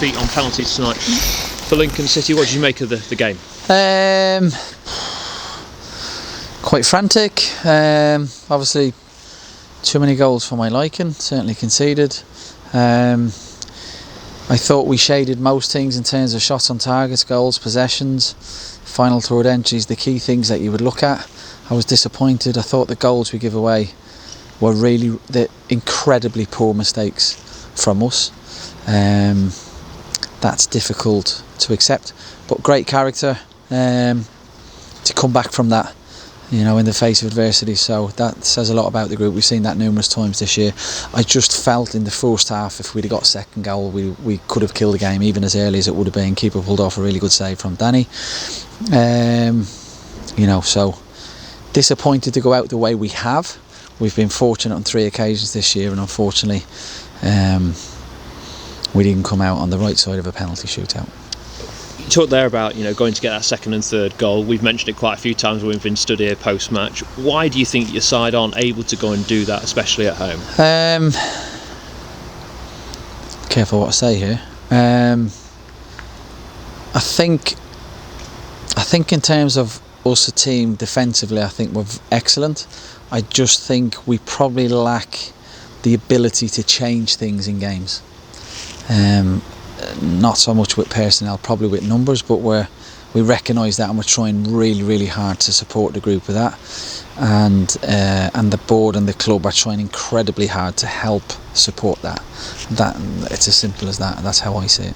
defeat on penalties tonight for Lincoln City. What did you make of the game? Quite frantic. Obviously, too many goals for my liking. Certainly conceded. I thought we shaded most things in terms of shots on targets, goals, possessions, final third entries, the key things that you would look at. I was disappointed. I thought the goals we give away were really the incredibly poor mistakes from us. That's difficult to accept, but great character to come back from that, you know, in the face of adversity. So that says a lot about the group. We've seen that numerous times this year. I just felt in the first half, if we'd have got second goal, we could have killed the game even as early as it would have been. Keeper pulled off a really good save from Danny. You know, so disappointed to go out the way we have. We've been fortunate on 3 occasions this year, and unfortunately we didn't come out on the right side of a penalty shootout. You talked there about, you know, going to get that second and third goal. We've mentioned it quite a few times when we've been stood here post-match. Why do you think your side aren't able to go and do that, especially at home? Careful what I say here. I think in terms of us, a team defensively, I think we're excellent. I just think we probably lack the ability to change things in games. Not so much with personnel, probably with numbers, but we recognise that, and we're trying really, really hard to support the group with that. And the board and the club are trying incredibly hard to help support that. It's as simple as that. That's how I see it.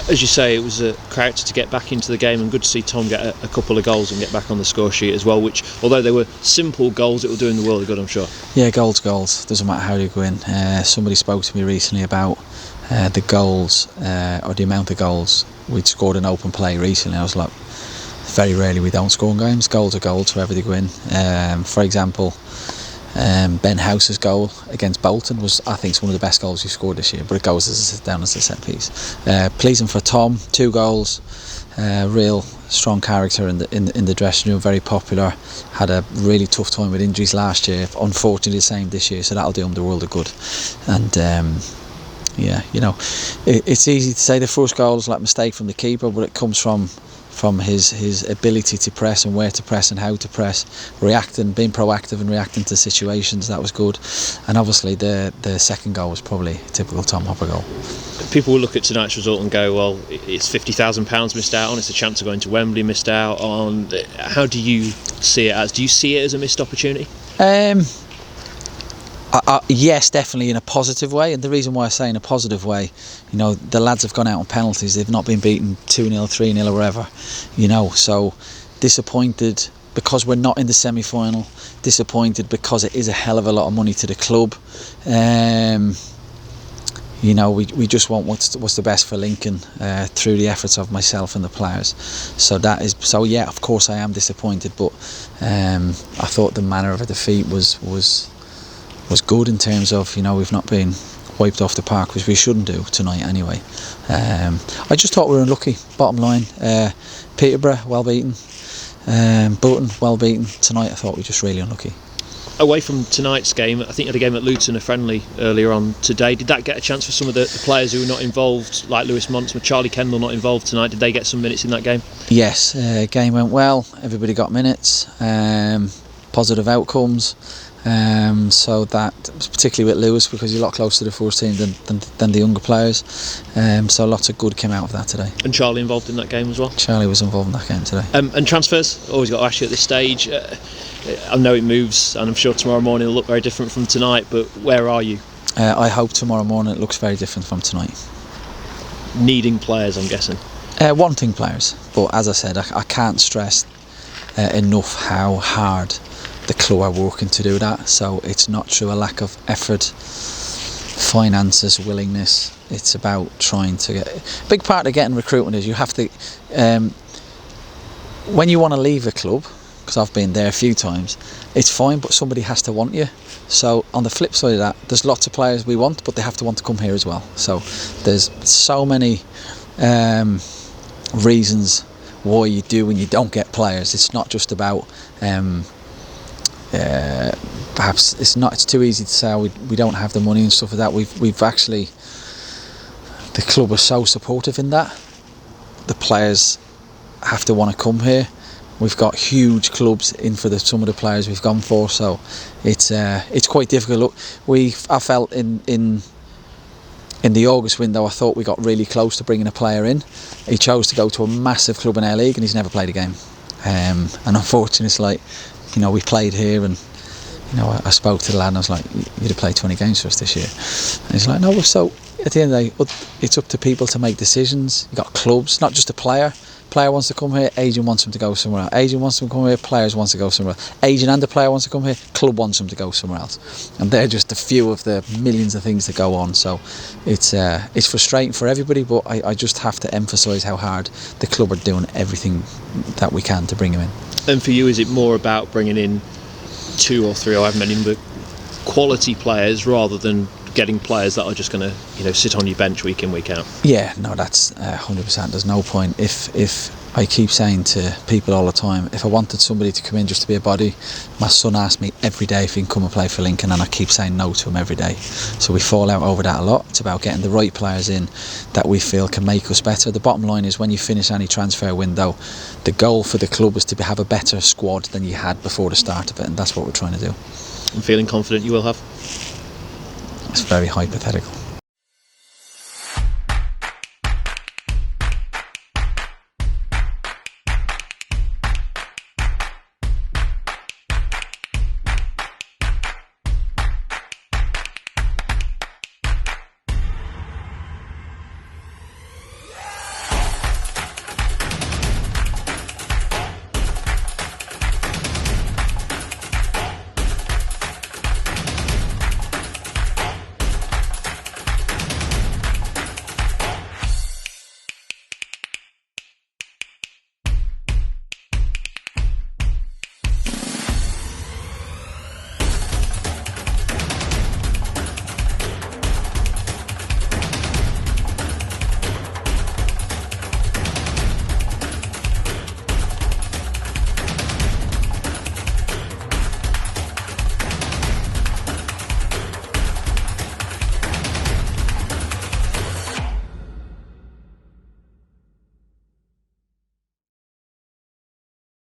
As you say, it was a character to get back into the game, and good to see Tom get a couple of goals and get back on the score sheet as well, which, although they were simple goals, it will do in the world of good, I'm sure. Yeah, goals. Doesn't matter how they go in. Somebody spoke to me recently about the goals, or the amount of goals we'd scored in open play recently. I was like, very rarely we don't score in games. Goals are goals wherever they go in. For example, Ben House's goal against Bolton was, I think, one of the best goals we've scored this year, but it goes down as a set piece. Pleasing for Tom, 2 goals, real strong character in the dressing room, very popular, had a really tough time with injuries last year, unfortunately the same this year, so that'll do him the world of good. And yeah, you know, it's easy to say the first goal is like a mistake from the keeper, but it comes from his ability to press and where to press and how to press, being proactive and reacting to situations. That was good. And obviously the second goal was probably a typical Tom Hopper goal. People will look at tonight's result and go, well, it's £50,000 missed out on, it's a chance of going to Wembley missed out on. How do you see it as? Do you see it as a missed opportunity? Yes, definitely in a positive way, and the reason why I say in a positive way, you know, the lads have gone out on penalties, they've not been beaten 2-0, 3-0 or whatever, you know, so disappointed because we're not in the semi-final, disappointed because it is a hell of a lot of money to the club. You know, we just want what's the best for Lincoln through the efforts of myself and the players. So yeah, of course I am disappointed, but I thought the manner of a defeat was good in terms of, you know, we've not been wiped off the park, which we shouldn't do tonight anyway. I just thought we were unlucky, bottom line. Peterborough, well beaten. Luton, well beaten. Tonight I thought we were just really unlucky. Away from tonight's game, I think you had a game at Luton, a friendly earlier on today. Did that get a chance for some of the players who were not involved, like Lewis Monts, with Charlie Kendall not involved tonight? Did they get some minutes in that game? Yes, game went well. Everybody got minutes. Positive outcomes. So that, particularly with Lewis, because he's a lot closer to the first team than the younger players. So lots of good came out of that today. And Charlie involved in that game as well? Charlie was involved in that game today. And transfers, always got to ask you at this stage. I know it moves, and I'm sure tomorrow morning will look very different from tonight, but where are you? I hope tomorrow morning it looks very different from tonight. Needing players, I'm guessing? Wanting players, but as I said, I can't stress enough how hard the club are working to do that. So it's not through a lack of effort, finances, willingness. It's about trying to get. A big part of getting recruitment is you have to, when you want to leave a club, because I've been there a few times, it's fine, but somebody has to want you. So on the flip side of that, there's lots of players we want, but they have to want to come here as well. So there's so many reasons why you do and you don't get players. It's not just about perhaps it's too easy to say we don't have the money and stuff like that. We've actually the club are so supportive in that. The players have to want to come here. We've got huge clubs in for some of the players we've gone for, so it's quite difficult. Look, I felt in the August window, I thought we got really close to bringing a player in. He chose to go to a massive club in our league and he's never played a game. And unfortunately, it's like, we played here, and I spoke to the lad and I was like, you'd have played 20 games for us this year. And he's like, no, so at the end of the day, it's up to people to make decisions. You've got clubs, not just a player. Player wants to come here, agent wants him to go somewhere else. Agent wants him to come here, players wants to go somewhere else. Agent and the player wants to come here, club wants him to go somewhere else. And they're just a few of the millions of things that go on. So it's frustrating for everybody, but I just have to emphasise how hard the club are doing everything that we can to bring him in. And for you, is it more about bringing in 2 or 3 or however many number quality players rather than getting players that are just going to sit on your bench week in, week out? Yeah, no, that's 100%. There's no point. If I keep saying to people all the time, if I wanted somebody to come in just to be a body, my son asks me every day if he can come and play for Lincoln, and I keep saying no to him every day. So we fall out over that a lot. It's about getting the right players in that we feel can make us better. The bottom line is, when you finish any transfer window, the goal for the club is to have a better squad than you had before the start of it, and that's what we're trying to do. I'm feeling confident you will have. It's very hypothetical.